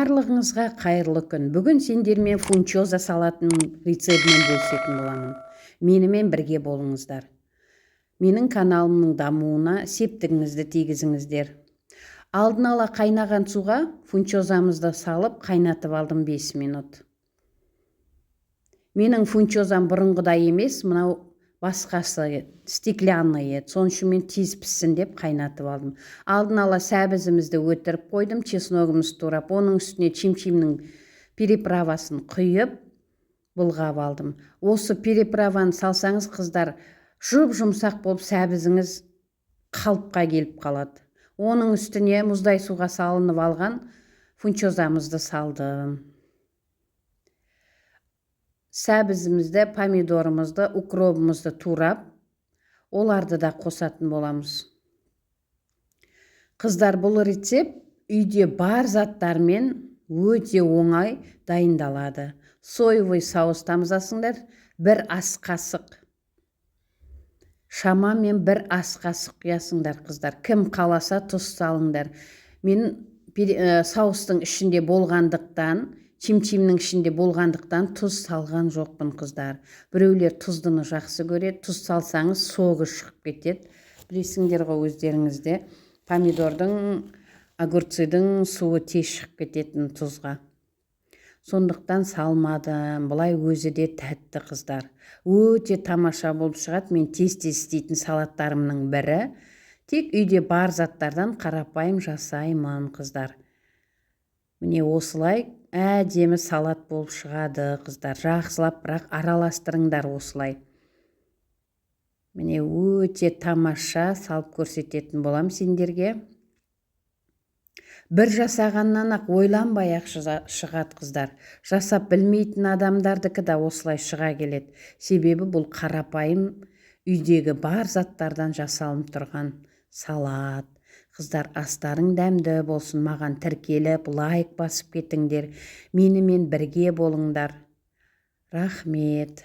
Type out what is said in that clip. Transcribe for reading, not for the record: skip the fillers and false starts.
Барлығыңызға қайырлы күн. Бүгін сендермен фунчоза салатының рецептімен бөлісетін боламын. Менімен бірге болыңыздар. Менің каналымның дамуына септігіңізді тигізіңіздер. Алдын ала қайнаған суға фунчозамызды салып қайнатып алдым 5 минут. Менің фунчозам бұрынғыдай емес, мынау басқасы стеклянный еді. Соның үшін мен тез піссін деп қайнатып алдым. Алдын ала сәбізімізді өтіріп қойдым, чесногымызды турап, оның үстіне чимчимнің переправасын құйып, былғап алдым. Осы переправаны салсаңыз, қыздар, жұп-жұмсақ болып сәбізіңіз қалыпқа келіп қалады. Оның үстіне мұздай суға салынып алған фунчозамызды салдым. Сәбізімізді, помидорымызды, укробымызды турап, оларды да қосатын боламыз. Қыздар, бұл рецепт үйде бар заттармен өте оңай дайындалады. Соевый соус тамызасыңдар, 1 ас қасық. Шамамен 1 ас қасық құясыңдар, қыздар. Кім қаласа тұз салыңдар. Мен соустың ішінде болғандықтан, чимчимнің ішінде болғандықтан тұз салған жоқпын, қыздар. Біреулер тұздыны жақсы көреді, тұз салсаңыз соғы шығып кетеді. Білесіңдер ғой өздеріңізде, помидордың, огурцидың суы тез шығып кететін тұзға. Сондықтан салмадым. Бұлай өзі де тәтті, қыздар. Өте тамаша болып шығады. Мен тез-тез істейтін салаттарымның бірі. Тек үйде бар заттардан қарапайым жасаймын, қыздар. Міне осылай әдемі салат болып шығады, қыздар. Жақсылап, бірақ араластырыңдар осылай. Міне өте тамаша салып көрсететін болам сендерге. Бір жасағаннан ақ ойланбай ақ шығады, қыздар. Жасап білмейтін адамдардікі да осылай шыға келеді. Себебі бұл қарапайым үйдегі бар заттардан жасалынып тұрған салат. Қыздар, астарың дәмді болсын, маған тіркеліп, лайк басып кетіңдер. Менімен бірге болыңдар. Рахмет.